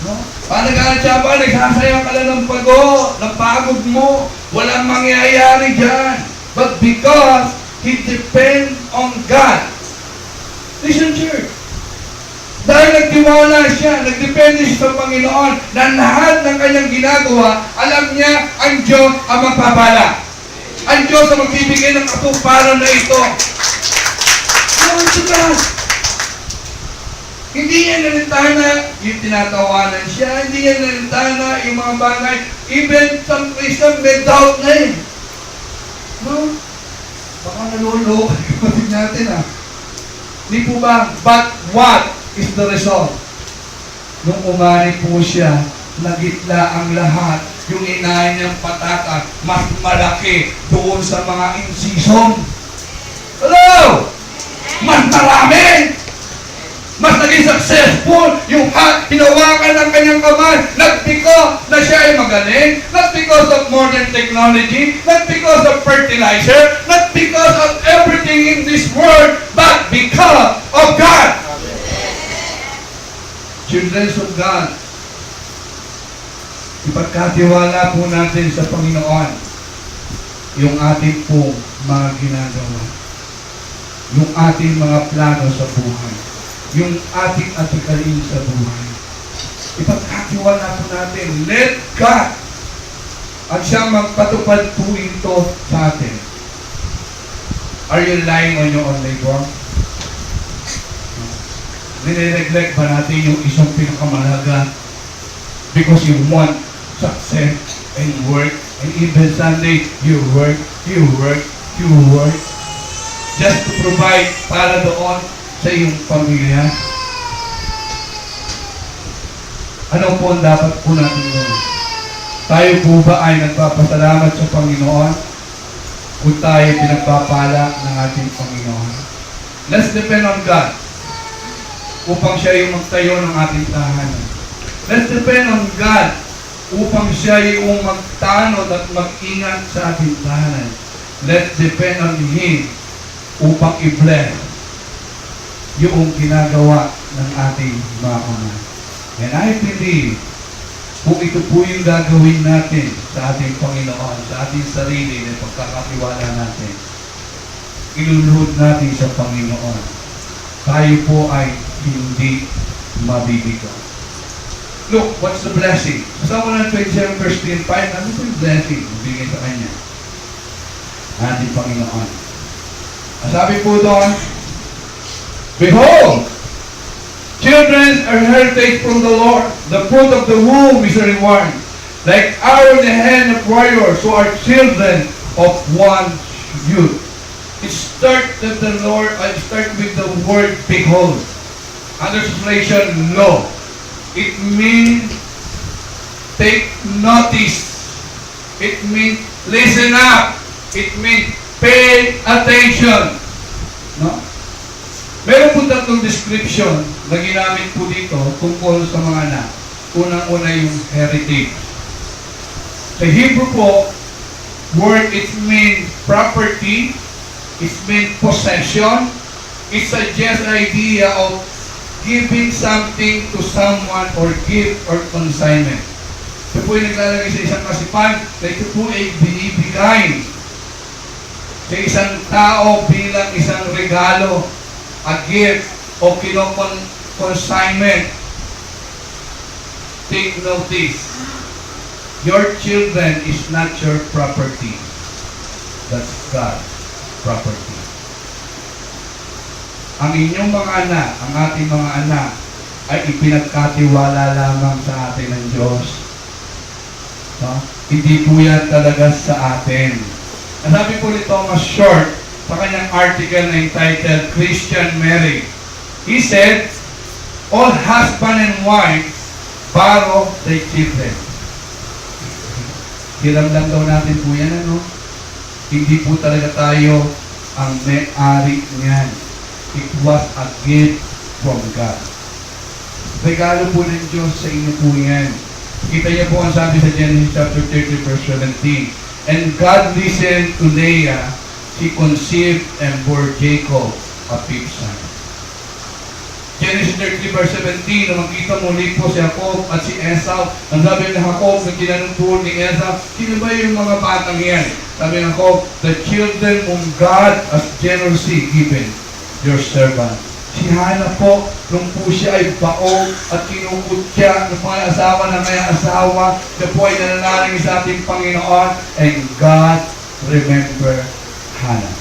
No? Nag-aatsaba, nagsasayang ka lang ng pagod mo. Walang mangyayari dyan. But because he depends on God. Listen, church. Dahil nagtiwala siya, nagdepende siya sa Panginoon na lahat ng kanyang ginagawa, alam niya ang Diyos ang magpapala. Ang Diyos ang magbibigay ng katuparan na ito. Glory to God. Hindi yan nalintana yung tinatawanan siya, hindi yan nalintana yung mga bagay. Even some Christian may doubt na yun. No? Baka naluloko yung natin Hindi po ba? But what is the result? Nung umani po siya, nagitla ang lahat. Yung inahin niyang pataka, mas malaki doon sa mga incision. Hello! Mas marami! Mas naging successful yung hinawakan ng kanyang kamay. Not because na siya ay magaling, not because of modern technology, not because of fertilizer, not because of everything in this world, but because of God. Children of God, ipagkatiwala po natin sa Panginoon yung ating pong mga ginagawa, yung ating mga plano sa buhay, yung ating atikain sa buhay. Ipagkatiwala po natin, let God ang siyang magpatupad po ito sa atin. Are you relying on your own labor? Nire-neglect ba natin yung isang pinakamalaga because you want success and work, and even Sunday, you work, just to provide para doon sa iyong pamilya. Ano po ang dapat po natin gawin? Tayo po ba ay nagpapasalamat sa Panginoon o tayo pinagpapala ng ating Panginoon? Let's depend on God upang siya yung magtayo ng ating tahanan. Let's depend on God upang siya yung magtanod at mag-ingat sa ating tahanan. Let's depend on Him upang i-bless yung ginagawa ng ating mga kamay. And I believe, kung ito po yung gagawin natin sa ating Panginoon, sa ating sarili na pagkakatiwala natin, iluluhod natin sa Panginoon, tayo po ay hindi mabibigyan. Look, what's the blessing? Sa 127 verse 3 and 5, ano po yung blessing? Bigay sa kanya. Ating Panginoon. Sabi po doon, behold, children are heritage from the Lord. The fruit of the womb is a reward. Like arrow in the hand of warriors, so are children of one youth. It starts with the Lord. I start with the word behold. Under translation, lo. It means take notice. It means listen up. It means pay attention. No? Meron po tatlong description na ginamit po dito tungkol sa mga anak. Unang-una yung heritage. Sa Hebrew po, word it means property, it means possession, it suggests an idea of giving something to someone or gift or consignment. Ito po yung naglalagay sa isang kasipan na ito po ay binibigay sa isang tao bilang isang regalo, a gift o consignment. Take notice. Your children is not your property. That's God's property. Ang inyong mga anak, ang ating mga anak, ay ipinagkatiwala lamang sa atin ng Diyos. No? Hindi po yan talaga sa atin. Sabi po ni Thomas Short sa kanyang article na entitled Christian Marriage. He said, all husband and wife borrow their children. Hiram lang daw natin po yan, ano? Hindi po talaga tayo ang may-ari niyan. It was a gift from God. Regalo po ng Diyos sa inyo po yan. Kita niyo po ang sabi sa Genesis chapter 30 verse 17. And God listened to Leah. She conceived and bore Jacob a fifth son. Genesis 30 verse 17, nung makita muli po si Jacob at si Esau, ang sabi ni Jacob, nung tinanong po ni Esau, sino ba yung mga batang yan? Sabi ni Jacob, the children whom God has generously given your servant. Si Hannah po, nung po siya ay baog at kinukutya ng mga asawa na may asawa, siya po ay nananaling sa ating Panginoon, and God remember Hannah.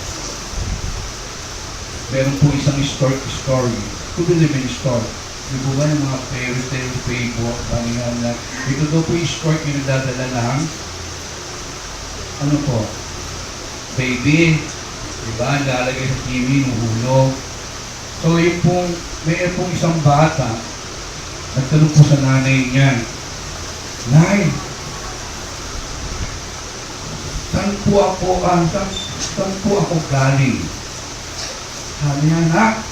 Meron po isang story. Who believe in story? Di po ba yung mga fairy tale, fable, paningan na, ito daw po yung story yung nagdadala ng, ano po, baby, diba, lalagay sa TV, nuhulog. So, yung pong, may pong isang bata, nagtanong po sa nanay niya, Nay, saan po ako galing? Sabi niya, anak,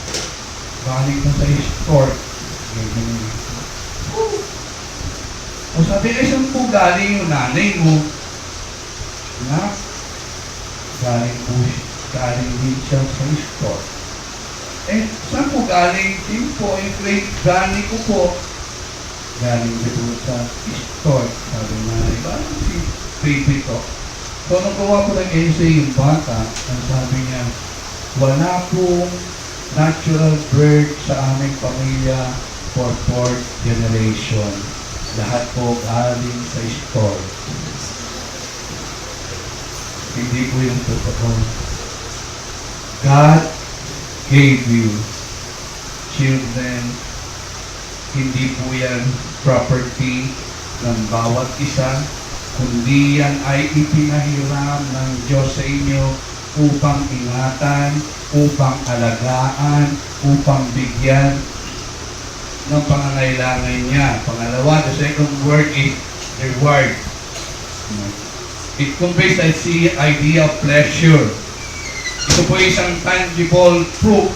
galing ko sa store. O sabi, saan po galing yung nanay mo? Anak, galing din siya sa store. Saan po galing? Din po, yung great granny ko po. Galing dito sa store. Sabi na, bakit si baby to? So, nung gawa po ng essay yung bata, ang sabi niya, wala pong natural birth sa aming pamilya for 4th generation. Lahat po galing sa store. Hindi po yung totoo. God gave you children. Hindi po yan property ng bawat isa, kundi yan ay ipinahiram ng Diyos sa inyo upang ingatan, upang alagaan, upang bigyan ng pangangailangan niya. Pangalawa, the second word is reward. It conveys the idea of pleasure. Ito po isang tangible proof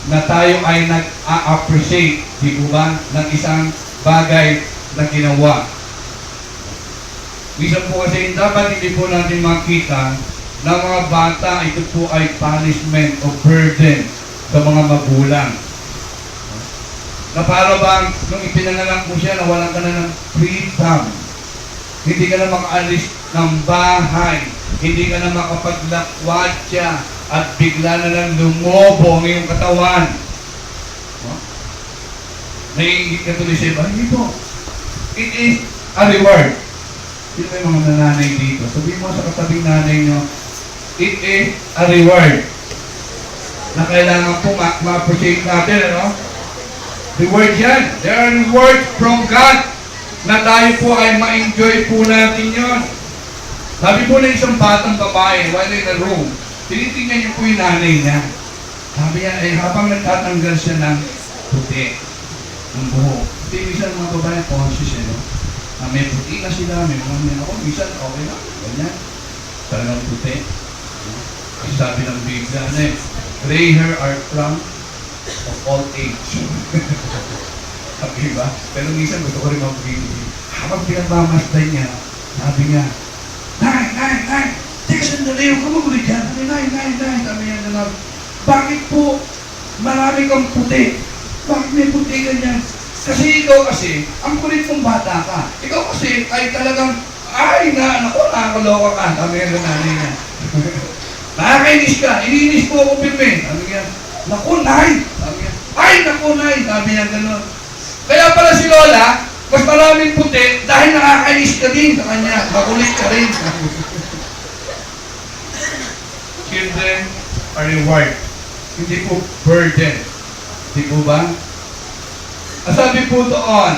na tayo ay nag-a-appreciate, di po ba, ng isang bagay na ginawa. Minsan po kasi dapat hindi po natin makita na mga bata, ito po ay punishment o burden sa mga magulang. Na para bang, nung ipinanganak mo siya, nawalan ka na ng freedom. Hindi ka na makaalis ng bahay. Hindi ka na makapaglakwatsa at bigla na lang lumobo ang iyong katawan. Naiingit ka tuloy sa iba. Hindi po. It is a reward. Sino ba yung mga nananay dito? Sabihin mo sa katabing nanay nyo, it is a reward na kailangan po ma-appreciate natin, ano? Reward yan. There are rewards from God na tayo po ay ma-enjoy po natin yon. Sabi po ng isang batang babae, while in a room, tinitingnan niyo po yung nanay niya. Sabi niya, habang nagtatanggal siya ng puti, ng buho. Kasi minsan mga babae, conscious no? May puti na sila, may mga ako, minsan okay lang, ganyan. Talagang puti. Kasi sabi ng Biblia, gray hair are from of all age. Sabi ba? Pero minsan gusto ko rin mag-bibig. Habang pinagmamasday niya, sabi niya, Nay! Teka sandali, huwag ka magulit yan. Nay. Sabi niya naman, bakit po marami kang puti? Bakit may puti ganyan? Kasi ikaw kasi, ang kulit mong bata ka. Ikaw kasi, ay talagang, nakakaloka ka. Sabi niya ng nanay niya. Nakakainis ka, iniinis mo ako, Pimpin. Sabi niya, naku, Nay! Sabi niya, naku, Nay! Sabi niya gano'n. Kaya pala si Lola, mas maraming puti dahil nakakainis ka din sa kanya. Makulit ka rin. Children are reward. Hindi po burden. Hindi po ba? Ang sabi po doon,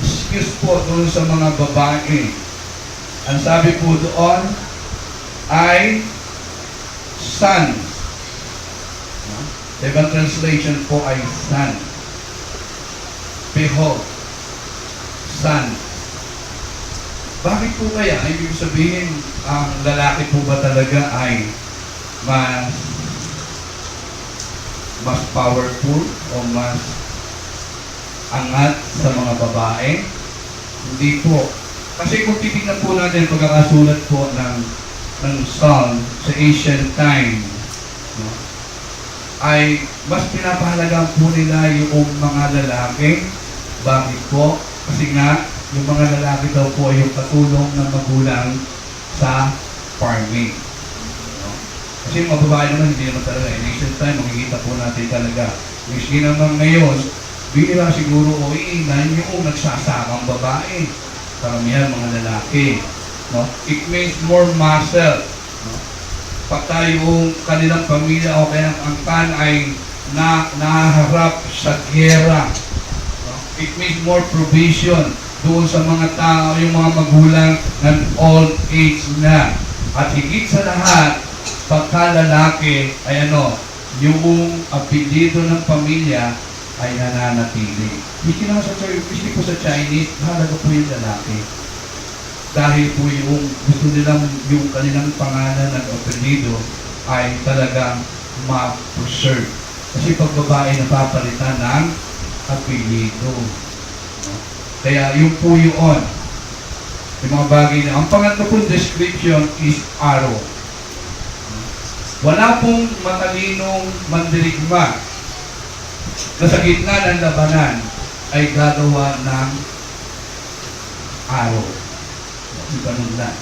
excuse po doon sa mga babae. Ang sabi po doon ay son. Ibang translation po ay son. Behold, son. Bakit po kaya? Ibig sabihin, ang lalaki po ba talaga ay mas powerful o mas angat sa mga babae? Hindi po. Kasi kung titignan po natin pagkakasulat po ng Psalm sa ancient time, no, ay mas pinapahalagaan po nila yung mga lalaki. Bakit po? Kasi nga, yung mga lalaki daw po ay yung katulong ng magulang sa farming. No? Kasi yung mga babae naman, hindi naman talaga. In ancient time, makikita po natin talaga. Miski naman ngayon, bihira siguro o iinan yung nagsasamang babae. Karamihan mga lalaki. No? It means more muscle. No? Pagka yung kanilang pamilya o kaya ang angkan ay naharap sa gera. No? It means more provision doon sa mga tao, yung mga magulang ng old age na. At higit sa lahat, pagka lalaki ay yung apelyido ng pamilya ay nananatili. Hindi naman sa Chinese, mahalaga po yung lalaki. Dahil po yung gusto nilang yung kanilang pangalan at apelyido ay talagang ma-preserve. Kasi pag babae napapalitan ng apelyido. Kaya yung po yun, yung mga bagay na. Ang pangatlo pong description is arrow. Wala pong matalinong mandirigma na sa gitna ng labanan ay gagawa ng arrow. Ganun lang.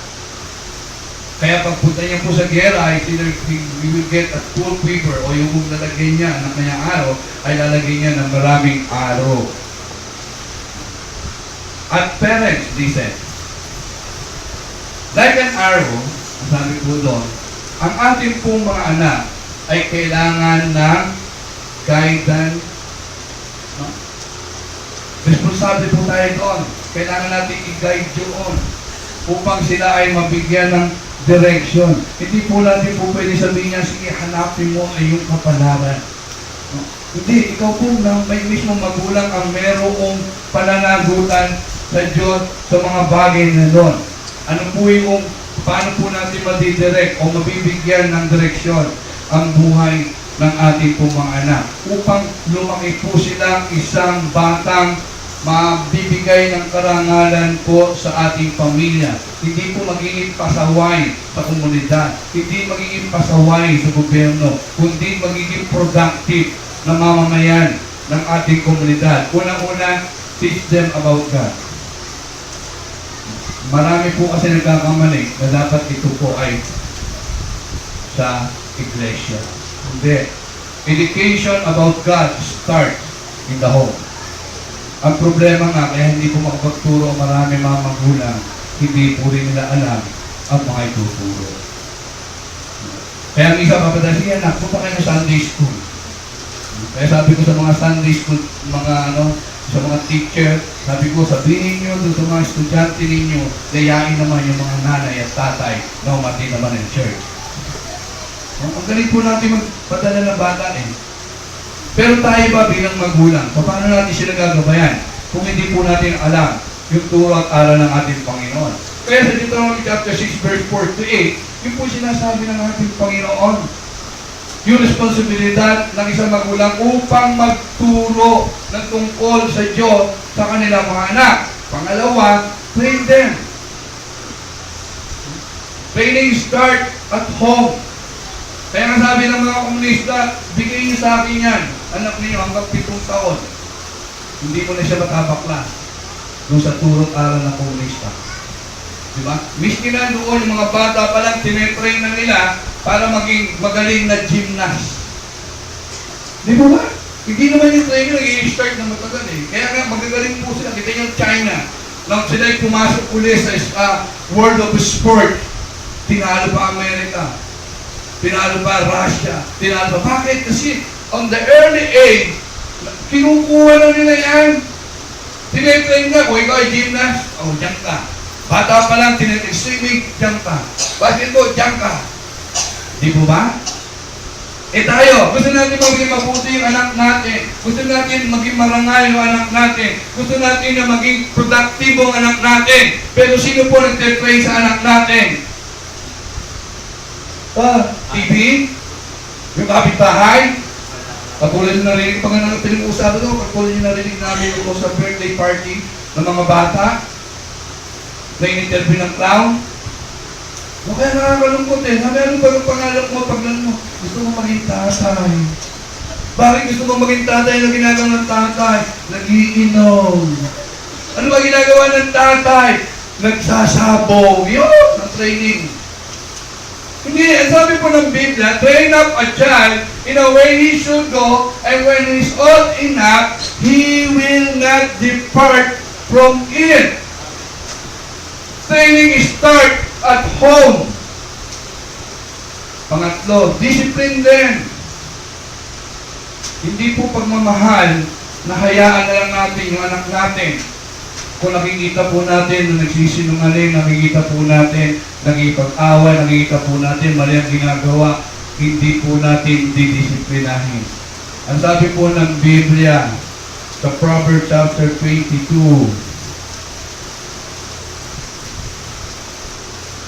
Kaya pagpunta niya po sa gera, we will get a full quiver o yung lalagyan niya ng kanyang araw ay lalagyan niya ng maraming araw. At parents, they said, like an arrow, ang sabi po doon, ang ating pong mga anak ay kailangan ng guidance. No? Responsable po tayo doon. Kailangan natin i-guide yun upang sila ay mabigyan ng direction. Hindi po natin po pwede sabihin niya, sige, hanapin mo ay yung kapalaran. No? Hindi, ikaw po na may mismo magulang ang merong pananagutan sa Diyos sa mga bagay na doon. Ano po yung, paano po natin madidirect o mabibigyan ng direksyon ang buhay ng ating pong mga anak upang lumaki po silang isang batang mabibigay ng karangalan po sa ating pamilya. Hindi po magiging pasaway sa komunidad. Hindi magiging pasaway sa gobyerno. Kundi magiging productive na mamamayan ng ating komunidad. Unang-una, teach them about God. Marami po kasi nagkakamali na dapat ito po ay sa iglesia. Hindi. Education about God starts in the home. Ang problema nga, kaya hindi po makapagturo ang marami mga magulang, hindi po rin nila alam ang mga ituturo. Kaya ang isa papadala, sige anak, punta kayo ng Sunday school. Kaya sabi ko sa mga Sunday school, sa mga teacher, sabi ko, sabihin nyo doon sa mga estudyante ninyo, layain naman yung mga nanay at tatay na umati naman ng church. Ang galing po natin magpadala ng bata eh. Pero tayo ba bilang magulang, paano natin sila gagabayan kung hindi po natin alam yung turo at aral ng ating Panginoon? Kaya sa Deuteronomy chapter 6 verse 4 to 8, yung po sinasabi ng ating Panginoon, yung responsibilidad ng isang magulang upang magturo ng tungkol sa Diyos sa kanilang mga anak. Pangalawa, train them. Training start at home. Kaya nga sabi ng mga komunista, bigay niyo sa akin yan. Anak niyo hanggang 7 taon. Hindi mo na siya matabaklas doon sa turot aral ng komunista. Diba? Miski na doon yung mga bata pa lang, tinetrain na nila para maging magaling na gymnast. Di ba ba? Hindi naman yung training nag-i-start na matagal eh. Kaya nga magagaling po sila. Kita nyo China. Nang sila'y pumasok ulit sa world of sport, tinalo pa Amerika. Tinalo pa Russia. Tinalo pa. Bakit? Kasi on the early age, kinukuha na nila yan. Tinetrain nga. Kung ikaw ay gymnast, dyan ka. Bata pa lang, tinetrain. Swimming, dyan ka. Basketball, dyan ka. Di po ba? Tayo, gusto natin maging mabuti yung anak natin. Gusto natin maging marangal yung anak natin. Gusto natin na maging produktibo ang anak natin. Pero sino po nag-train sa anak natin? TV? Yung kapitbahay? Katulad yung narinig, pag pinag-uusapan ito, katulad yung narinig namin ito sa birthday party ng mga bata na in-interview ng clown. Kaya nakakalungkot eh. Sabi, ano ba yung pangalan mo pag mo? Gusto mo maging tatay. Bakit gusto mo maging tatay na ginagawa ng tatay? Nagiinom. Ano ba ginagawa ng tatay? Nagsasabog. Yun, ang training. Hindi, ang sabi po ng Biblia, train up a child in a way he should go, and when he's old enough, he will not depart from it. Training start at home. Pangatlo, discipline din. Hindi po pagmamahal na hayaan na lang natin yung anak natin. Kung nakikita po natin na nagsisinungaling, nakikita po natin nagipag-away, nakikita po natin mali ang ginagawa, hindi po natin didisiplinahin. Ang sabi po ng Biblia sa Proverbs chapter 22,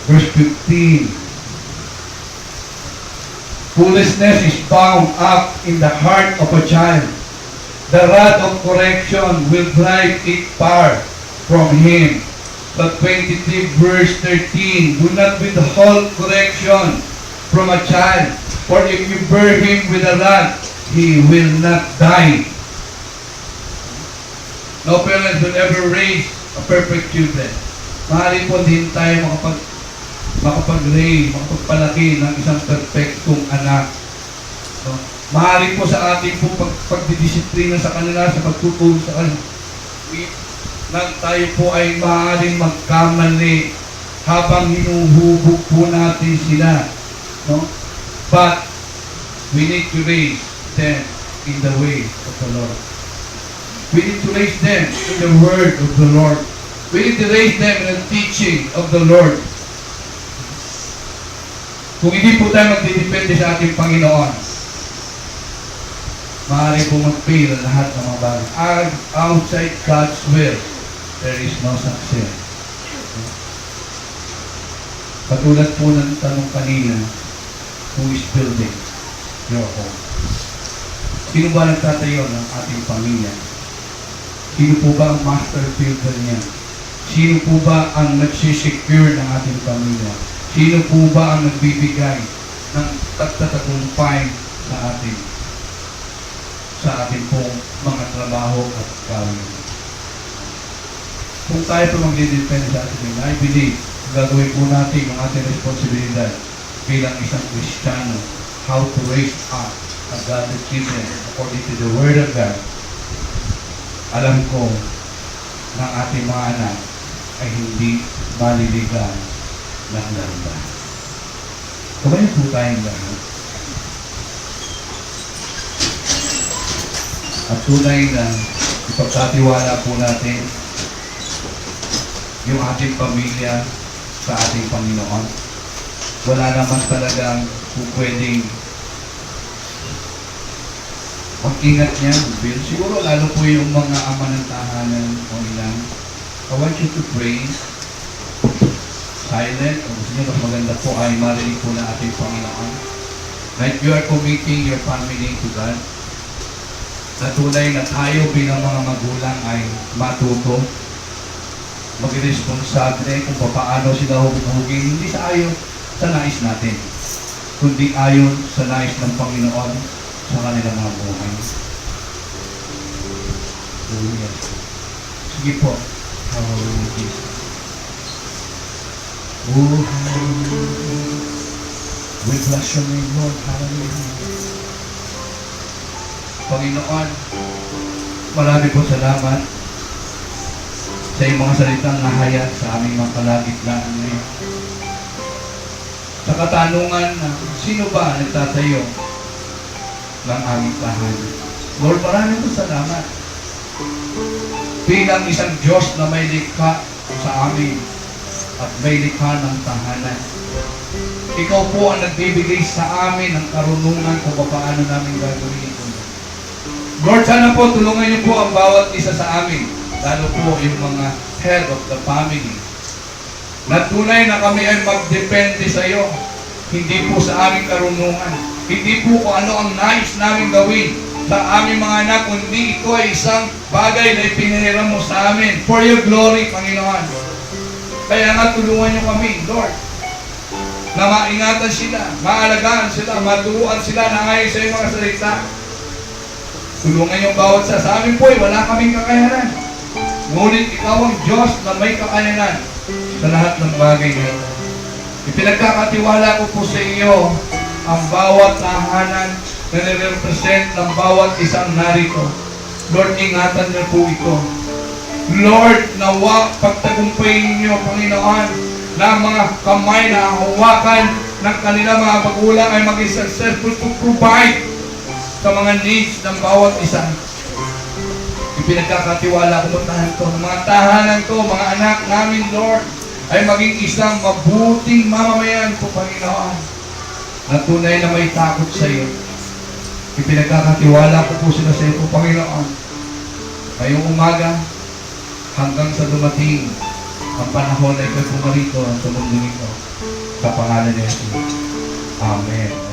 verse 15. Foolishness is bound up in the heart of a child. The rod of correction will drive it far from him. Sa 23 verse 13, do not withhold correction from a child, for if you burn him with a rod, he will not die. No parents will ever raise a perfect children. Maaaring po din tayo makapag-raise, makapagpalaki ng isang perfectong anak. So, maaaring po sa ating po pagdidisiplina sa kanila, sa pagtutulong sa kanila, nang tayo po ay maaaring magkamali habang hinuhubog po natin sila. No? But, we need to raise them in the way of the Lord. We need to raise them in the word of the Lord. We need to raise them in the teaching of the Lord. Kung hindi po tayo magdidepende sa ating Panginoon, maaari po mag-fail lahat ng mga bagay. Outside God's will, there is no success. Katulad po ng tanong kanina, who is building your home? Sino ba nagtatayo ng ating pamilya? Sino po ba ang master builder niya? Sino po ba ang nagsisecure ng ating pamilya? Sino po ba ang nagbibigay ng tagumpay sa ating pong mga trabaho at gawin? Kung tayo po magdidepende sa ating pamilya, I believe, gagawin po natin ang ating responsibilidad bilang isang Kristiyano, how to raise up a godly children according to the Word of God. alam ko ng ating mga anak ay hindi maliligan ng landas. Kumain po tayong lahat. At tunay na ipagkatiwala po natin yung ating pamilya sa ating Panginoon. Wala naman talagang pwedeng mag-ingat niya, Bill. Siguro lalo po yung mga ama ng tahanan o ilang. I want you to pray silent. Kung gusto niyo, mas maganda po ay marinig po na ating Panginoon. Like you are committing your family to God. Na tunay na tayo bilang mga magulang ay matuto, mag-responsable kung paano sila hubugin, hindi sa ayon sa nais natin, kundi ayon sa nais ng Panginoon sa kanilang mga buhay. Hallelujah. Sige po. Hallelujah, Jesus. Oh, hallelujah. We bless your name, Lord. Hallelujah. Panginoon, marami po salamat sa iyong mga salitang nahayag sa aming mga kalagitnaan ngayon. Sa katanungan na sino ba nagtatayo ng aming tahanan? Lord, marami po salamat. Bilang isang Diyos na may likha sa amin at may likha ng tahanan. Ikaw po ang nagbibigay sa amin ng karunungan kung paano namin gagawin ito. Lord, sana po tulungan niyo po ang bawat isa sa amin, lalo po yung mga head of the family, na tunay na kami ay magdepende sa iyo, hindi po sa aming karunungan, hindi po kung ano ang nais namin gawin sa aming mga anak, kundi ito ay isang bagay na ipinahiram mo sa amin for your glory, Panginoon. Kaya nga tulungan niyo kami, Lord, na maingatan sila, maalagaan sila, maturuan sila na ngayon sa iyong mga salita. Tulungan yung bawat sa amin po wala kaming kakayanan. Ngunit ikaw ang Diyos na may kakayanan sa lahat ng bagay na ito. Ipinagkakatiwala ko po sa iyo ang bawat tahanan na nire-represent ng bawat isang narito. Lord, ingatan niyo po ito. Lord, nawa pagtagumpayin niyo, Panginoon, na ang mga kamay na hawakan ng kanilang mga magulang ay maging successful to provide sa mga needs ng bawat isa. Ipinagkakatiwala ko mga tahanan ko, mga anak namin, Lord, ay maging isang mabuting mamamayan po, Panginoon, na tunay na may takot sa iyo. Ipinagkakatiwala ko po sila sa iyo po, Panginoon. Ngayong umaga, hanggang sa dumating ang panahon na ikaw pumarito sa mundo nito. Sa pangalan ni Jesus. Amen.